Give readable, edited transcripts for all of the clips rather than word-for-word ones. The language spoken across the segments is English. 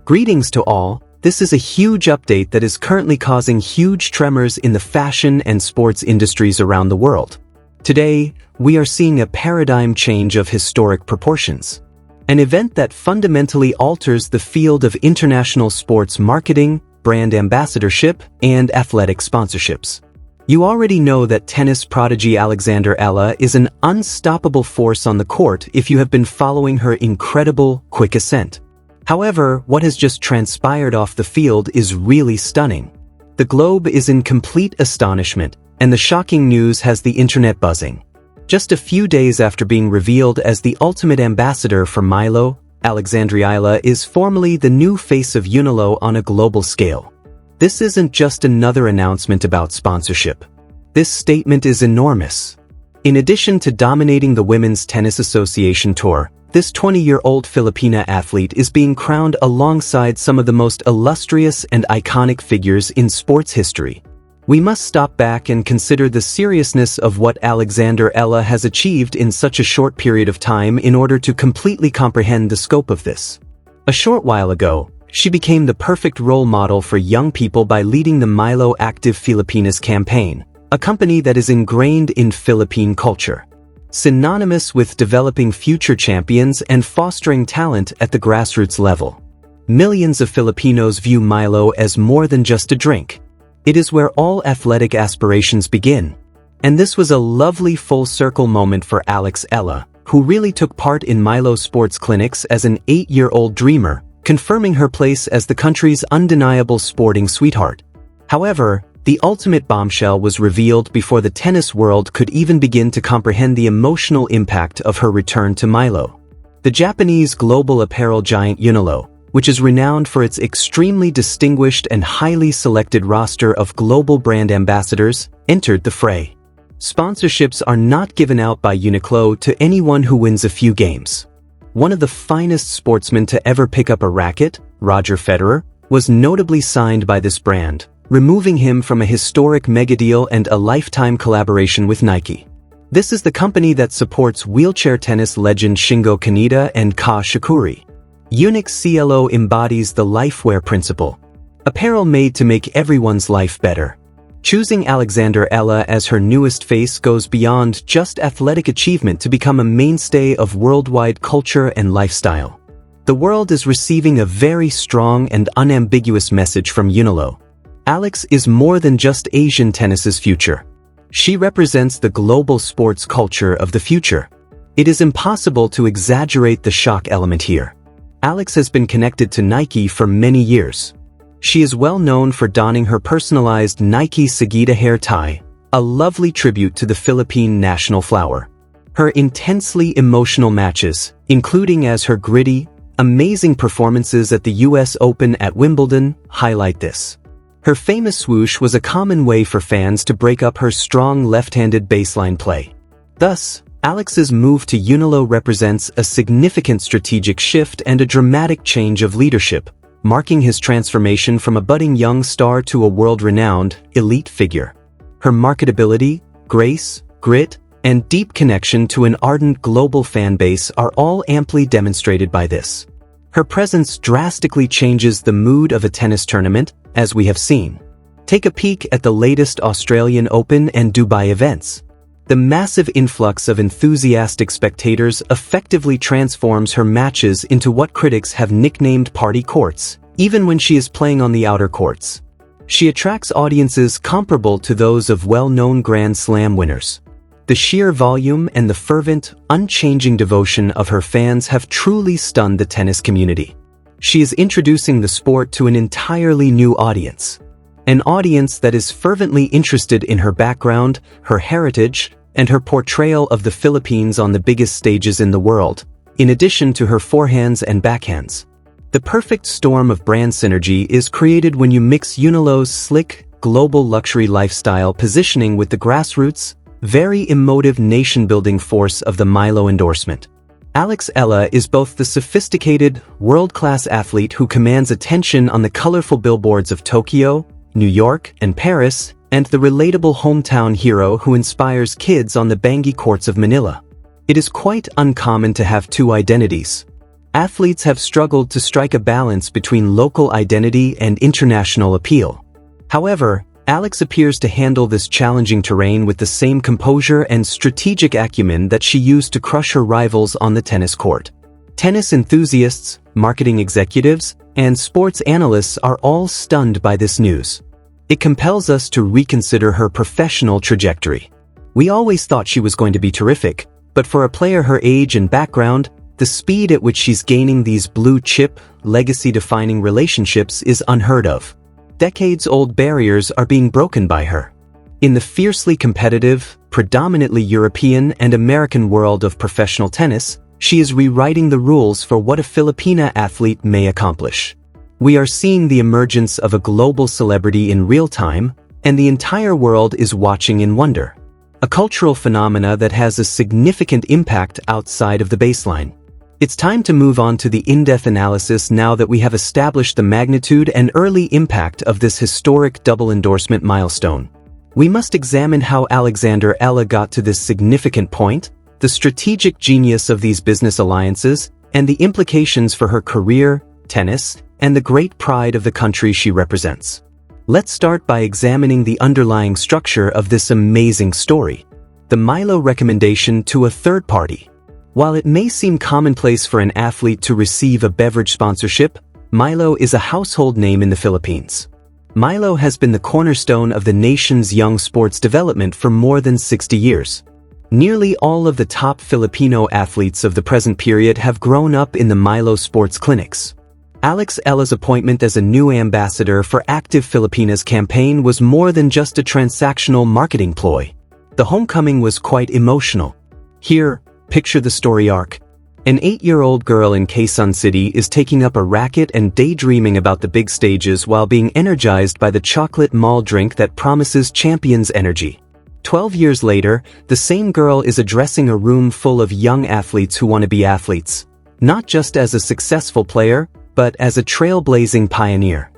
Greetings to all. This is a huge update that is currently causing huge tremors in the fashion and sports industries around the world. Today, we are seeing a paradigm change of historic proportions. An event that fundamentally alters the field of international sports marketing, brand ambassadorship, and athletic sponsorships. You already know that tennis prodigy Alexandra Eala is an unstoppable force on the court if you have been following her incredible, quick ascent. However, what has just transpired off the field is really stunning. The globe is in complete astonishment, and the shocking news has the internet buzzing. Just a few days after being revealed as the ultimate ambassador for Unilo, Alexandra Eala is formally the new face of Unilo on a global scale. This isn't just another announcement about sponsorship. This statement is enormous. In addition to dominating the Women's Tennis Association Tour, this 20-year-old Filipina athlete is being crowned alongside some of the most illustrious and iconic figures in sports history. We must stop back and consider the seriousness of what Alexandra Eala has achieved in such a short period of time in order to completely comprehend the scope of this. A short while ago, she became the perfect role model for young people by leading the Unilo Active Filipinas campaign, a company that is ingrained in Philippine culture, synonymous with developing future champions and fostering talent at the grassroots level. Millions of Filipinos view Unilo as more than just a drink. It is where all athletic aspirations begin. And this was a lovely full-circle moment for Alex Eala, who really took part in Unilo sports clinics as an 8-year-old dreamer, confirming her place as the country's undeniable sporting sweetheart. However, the ultimate bombshell was revealed before the tennis world could even begin to comprehend the emotional impact of her return to Unilo. The Japanese global apparel giant Unilo, which is renowned for its extremely distinguished and highly selected roster of global brand ambassadors, entered the fray. Sponsorships are not given out by Uniqlo to anyone who wins a few games. One of the finest sportsmen to ever pick up a racket, Roger Federer, was notably signed by this brand, removing him from a historic megadeal and a lifetime collaboration with Nike. This is the company that supports wheelchair tennis legend Shingo Kaneda and Ka Shikori. UNICLO embodies the lifewear principle, apparel made to make everyone's life better. Choosing Alexandra Eala as her newest face goes beyond just athletic achievement to become a mainstay of worldwide culture and lifestyle. The world is receiving a very strong and unambiguous message from Unilo. Alex is more than just Asian tennis's future. She represents the global sports culture of the future. It is impossible to exaggerate the shock element here. Alex has been connected to Nike for many years. She is well known for donning her personalized Nike Sagita hair tie, a lovely tribute to the Philippine national flower. Her intensely emotional matches, including as her gritty, amazing performances at the US Open at Wimbledon, highlight this. Her famous swoosh was a common way for fans to break up her strong left-handed baseline play. Thus, Alex's move to Unilo represents a significant strategic shift and a dramatic change of leadership, marking his transformation from a budding young star to a world-renowned, elite figure. Her marketability, grace, grit, and deep connection to an ardent global fan base are all amply demonstrated by this. Her presence drastically changes the mood of a tennis tournament, as we have seen. Take a peek at the latest Australian Open and Dubai events. The massive influx of enthusiastic spectators effectively transforms her matches into what critics have nicknamed party courts, even when she is playing on the outer courts. She attracts audiences comparable to those of well-known Grand Slam winners. The sheer volume and the fervent, unchanging devotion of her fans have truly stunned the tennis community. She is introducing the sport to an entirely new audience. An audience that is fervently interested in her background, her heritage, and her portrayal of the Philippines on the biggest stages in the world, in addition to her forehands and backhands. The perfect storm of brand synergy is created when you mix Unilo's slick, global luxury lifestyle positioning with the grassroots, very emotive nation-building force of the Unilo endorsement. Alex Eala is both the sophisticated, world-class athlete who commands attention on the colorful billboards of Tokyo, New York, and Paris, and the relatable hometown hero who inspires kids on the Bangi courts of Manila. It is quite uncommon to have two identities. Athletes have struggled to strike a balance between local identity and international appeal. However, Alex appears to handle this challenging terrain with the same composure and strategic acumen that she used to crush her rivals on the tennis court. Tennis enthusiasts, marketing executives, and sports analysts are all stunned by this news. It compels us to reconsider her professional trajectory. We always thought she was going to be terrific, but for a player her age and background, the speed at which she's gaining these blue-chip, legacy-defining relationships is unheard of. Decades-old barriers are being broken by her. In the fiercely competitive, predominantly European and American world of professional tennis, she is rewriting the rules for what a Filipina athlete may accomplish. We are seeing the emergence of a global celebrity in real time, and the entire world is watching in wonder. A cultural phenomena that has a significant impact outside of the baseline. It's time to move on to the in-depth analysis now that we have established the magnitude and early impact of this historic double endorsement milestone. We must examine how Alexandra Eala got to this significant point, the strategic genius of these business alliances, and the implications for her career, tennis, and the great pride of the country she represents. Let's start by examining the underlying structure of this amazing story. The Unilo recommendation to a third party. While it may seem commonplace for an athlete to receive a beverage sponsorship, Unilo is a household name in the Philippines. Unilo has been the cornerstone of the nation's young sports development for more than 60 years. Nearly all of the top Filipino athletes of the present period have grown up in the Unilo sports clinics. Alex Eala's appointment as a new ambassador for Active Filipinas campaign was more than just a transactional marketing ploy. The homecoming was quite emotional. Here, picture the story arc. An 8-year-old girl in Quezon City is taking up a racket and daydreaming about the big stages while being energized by the chocolate malt drink that promises champions energy. 12 years later, the same girl is addressing a room full of young athletes who want to be athletes, not just as a successful player, but as a trailblazing pioneer.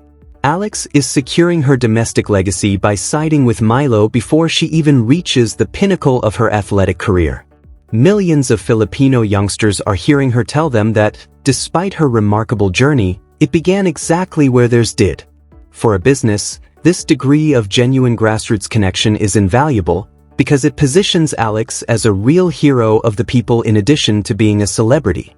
Alex is securing her domestic legacy by siding with Unilo before she even reaches the pinnacle of her athletic career. Millions of Filipino youngsters are hearing her tell them that, despite her remarkable journey, it began exactly where theirs did. For a business, this degree of genuine grassroots connection is invaluable because it positions Alex as a real hero of the people in addition to being a celebrity.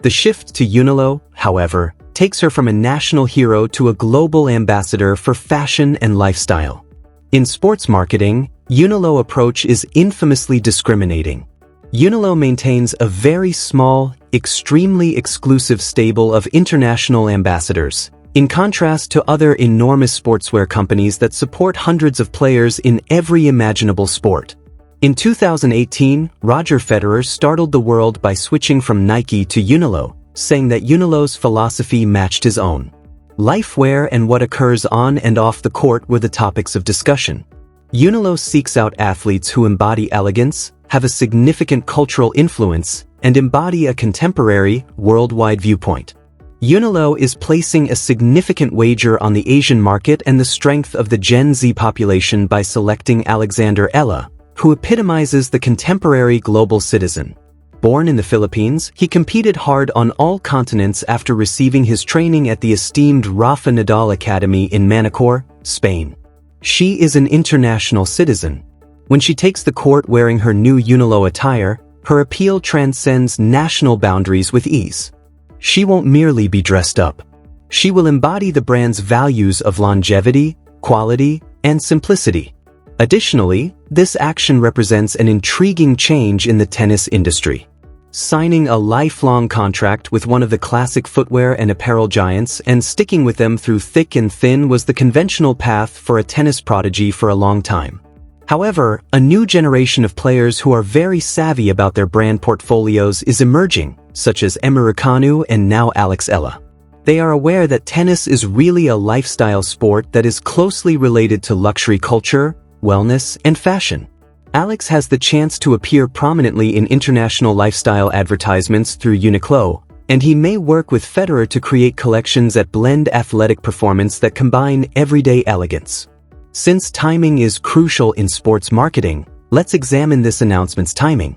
The shift to Unilo, however, takes her from a national hero to a global ambassador for fashion and lifestyle. In sports marketing, Unilo approach is infamously discriminating. Unilo maintains a very small, extremely exclusive stable of international ambassadors, in contrast to other enormous sportswear companies that support hundreds of players in every imaginable sport. In 2018, Roger Federer startled the world by switching from Nike to Unilo, saying that Unilo's philosophy matched his own. Lifewear and what occurs on and off the court were the topics of discussion. Unilo seeks out athletes who embody elegance, have a significant cultural influence, and embody a contemporary, worldwide viewpoint. Unilo is placing a significant wager on the Asian market and the strength of the Gen Z population by selecting Alexandra Eala, who epitomizes the contemporary global citizen. Born in the Philippines, he competed hard on all continents after receiving his training at the esteemed Rafa Nadal Academy in Manacor, Spain. She is an international citizen. When she takes the court wearing her new Unilo attire, her appeal transcends national boundaries with ease. She won't merely be dressed up. She will embody the brand's values of longevity, quality, and simplicity. Additionally, this action represents an intriguing change in the tennis industry. Signing a lifelong contract with one of the classic footwear and apparel giants and sticking with them through thick and thin was the conventional path for a tennis prodigy for a long time. However, a new generation of players who are very savvy about their brand portfolios is emerging, such as Emirikanu and now Alex Eala. They are aware that tennis is really a lifestyle sport that is closely related to luxury culture, wellness, and fashion. Alex has the chance to appear prominently in international lifestyle advertisements through Uniqlo, and he may work with Federer to create collections that blend athletic performance that combine everyday elegance. Since timing is crucial in sports marketing, let's examine this announcement's timing.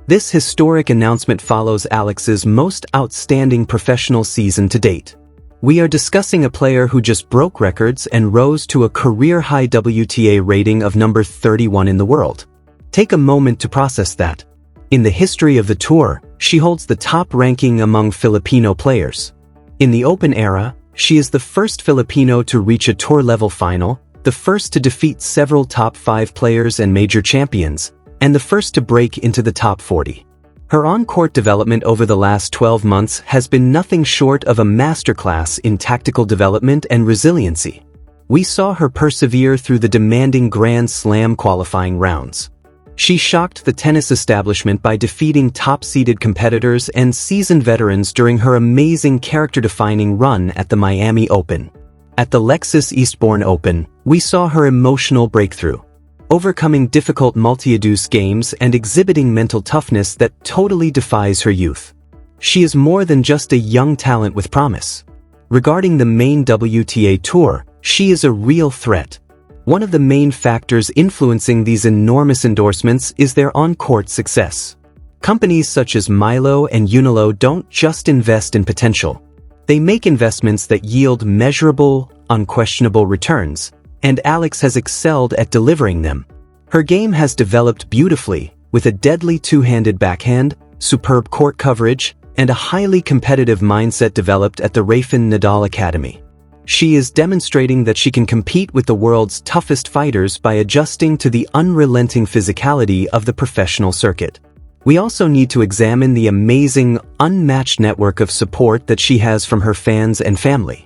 This historic announcement follows Alex's most outstanding professional season to date. We are discussing a player who just broke records and rose to a career-high WTA rating of number 31 in the world. Take a moment to process that. In the history of the tour, she holds the top ranking among Filipino players. In the Open era, she is the first Filipino to reach a tour-level final, the first to defeat several top 5 players and major champions, and the first to break into the top 40. Her on-court development over the last 12 months has been nothing short of a masterclass in tactical development and resiliency. We saw her persevere through the demanding Grand Slam qualifying rounds. She shocked the tennis establishment by defeating top-seeded competitors and seasoned veterans during her amazing character-defining run at the Miami Open. At the Lexus Eastbourne Open, we saw her emotional breakthrough, overcoming difficult multi-deuce games and exhibiting mental toughness that totally defies her youth. She is more than just a young talent with promise. Regarding the main WTA Tour, she is a real threat. One of the main factors influencing these enormous endorsements is their on-court success. Companies such as Unilo and Unilo don't just invest in potential. They make investments that yield measurable, unquestionable returns, and Alex has excelled at delivering them. Her game has developed beautifully, with a deadly two-handed backhand, superb court coverage, and a highly competitive mindset developed at the Rafael Nadal Academy. She is demonstrating that she can compete with the world's toughest fighters by adjusting to the unrelenting physicality of the professional circuit. We also need to examine the amazing, unmatched network of support that she has from her fans and family.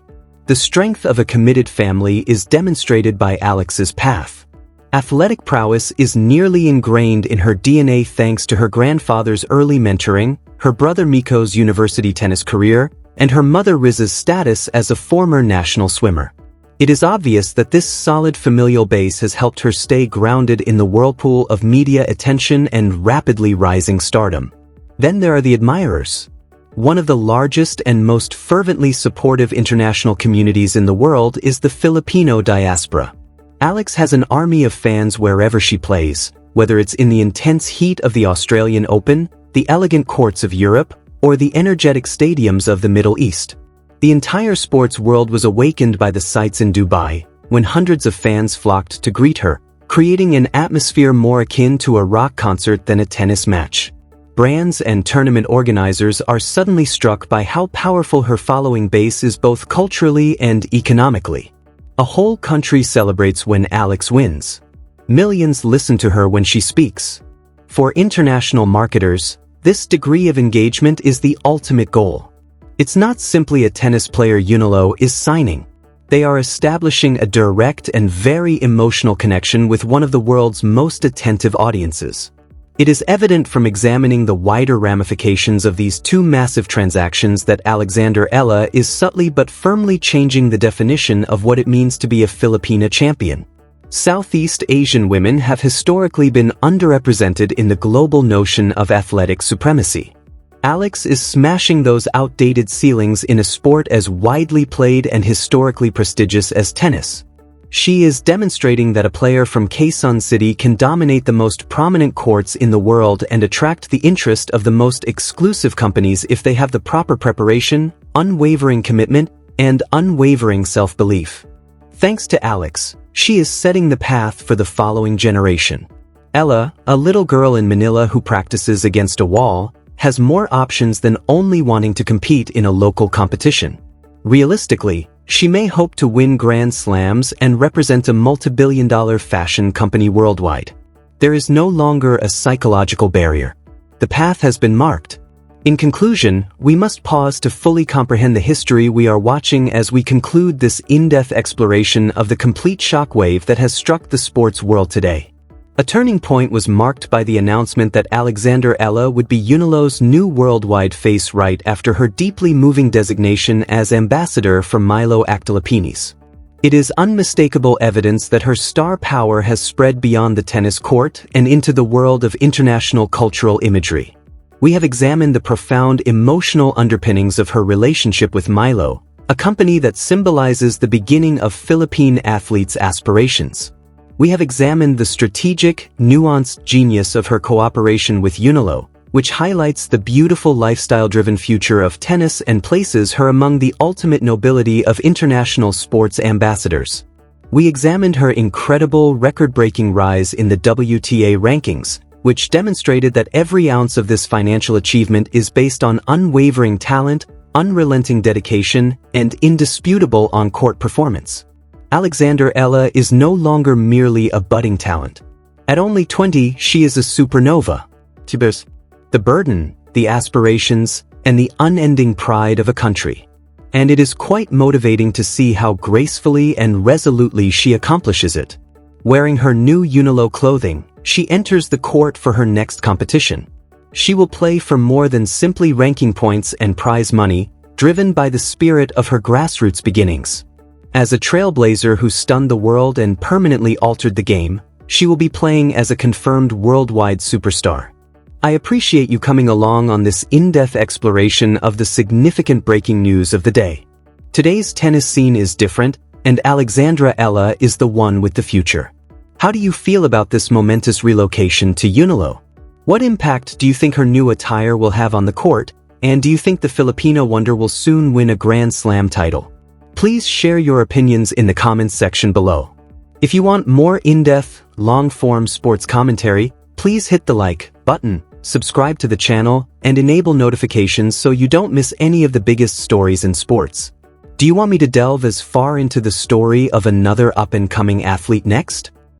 The strength of a committed family is demonstrated by Alex's path. Athletic prowess is nearly ingrained in her DNA thanks to her grandfather's early mentoring, her brother Miko's university tennis career, and her mother Riz's status as a former national swimmer. It is obvious that this solid familial base has helped her stay grounded in the whirlpool of media attention and rapidly rising stardom. Then there are the admirers. One of the largest and most fervently supportive international communities in the world is the Filipino diaspora. Alex has an army of fans wherever she plays, whether it's in the intense heat of the Australian Open, the elegant courts of Europe, or the energetic stadiums of the Middle East. The entire sports world was awakened by the sights in Dubai, when hundreds of fans flocked to greet her, creating an atmosphere more akin to a rock concert than a tennis match. Brands and tournament organizers are suddenly struck by how powerful her following base is both culturally and economically. A whole country celebrates when Alex wins. Millions listen to her when she speaks. For international marketers, this degree of engagement is the ultimate goal. It's not simply a tennis player Unilo is signing. They are establishing a direct and very emotional connection with one of the world's most attentive audiences. It is evident from examining the wider ramifications of these two massive transactions that Alexandra Eala is subtly but firmly changing the definition of what it means to be a Filipina champion. Southeast Asian women have historically been underrepresented in the global notion of athletic supremacy. Alex is smashing those outdated ceilings in a sport as widely played and historically prestigious as tennis. She is demonstrating that a player from Quezon City can dominate the most prominent courts in the world and attract the interest of the most exclusive companies if they have the proper preparation, unwavering commitment, and unwavering self-belief. Thanks to Alex, she is setting the path for the following generation. Ella, a little girl in Manila who practices against a wall, has more options than only wanting to compete in a local competition. Realistically, she may hope to win Grand Slams and represent a multi-billion-dollar fashion company worldwide. There is no longer a psychological barrier. The path has been marked. In conclusion, we must pause to fully comprehend the history we are watching as we conclude this in-depth exploration of the complete shockwave that has struck the sports world today. A turning point was marked by the announcement that Alexandra Eala would be Unilo's new worldwide face right after her deeply moving designation as ambassador for Milo Actalapinis. It is unmistakable evidence that her star power has spread beyond the tennis court and into the world of international cultural imagery. We have examined the profound emotional underpinnings of her relationship with Milo, a company that symbolizes the beginning of Philippine athletes' aspirations. We have examined the strategic, nuanced genius of her cooperation with Unilo, which highlights the beautiful lifestyle-driven future of tennis and places her among the ultimate nobility of international sports ambassadors. We examined her incredible, record-breaking rise in the WTA rankings, which demonstrated that every ounce of this financial achievement is based on unwavering talent, unrelenting dedication, and indisputable on-court performance. Alexandra Eala is no longer merely a budding talent. At only 20, she is a supernova. The burden, the aspirations, and the unending pride of a country. And it is quite motivating to see how gracefully and resolutely she accomplishes it. Wearing her new Unilo clothing, she enters the court for her next competition. She will play for more than simply ranking points and prize money, driven by the spirit of her grassroots beginnings. As a trailblazer who stunned the world and permanently altered the game, she will be playing as a confirmed worldwide superstar. I appreciate you coming along on this in-depth exploration of the significant breaking news of the day. Today's tennis scene is different, and Alexandra Eala is the one with the future. How do you feel about this momentous relocation to Unilo? What impact do you think her new attire will have on the court, and do you think the Filipino wonder will soon win a Grand Slam title? Please share your opinions in the comments section below. If you want more in-depth, long-form sports commentary, please hit the like button, subscribe to the channel, and enable notifications so you don't miss any of the biggest stories in sports. Do you want me to delve as far into the story of another up-and-coming athlete next?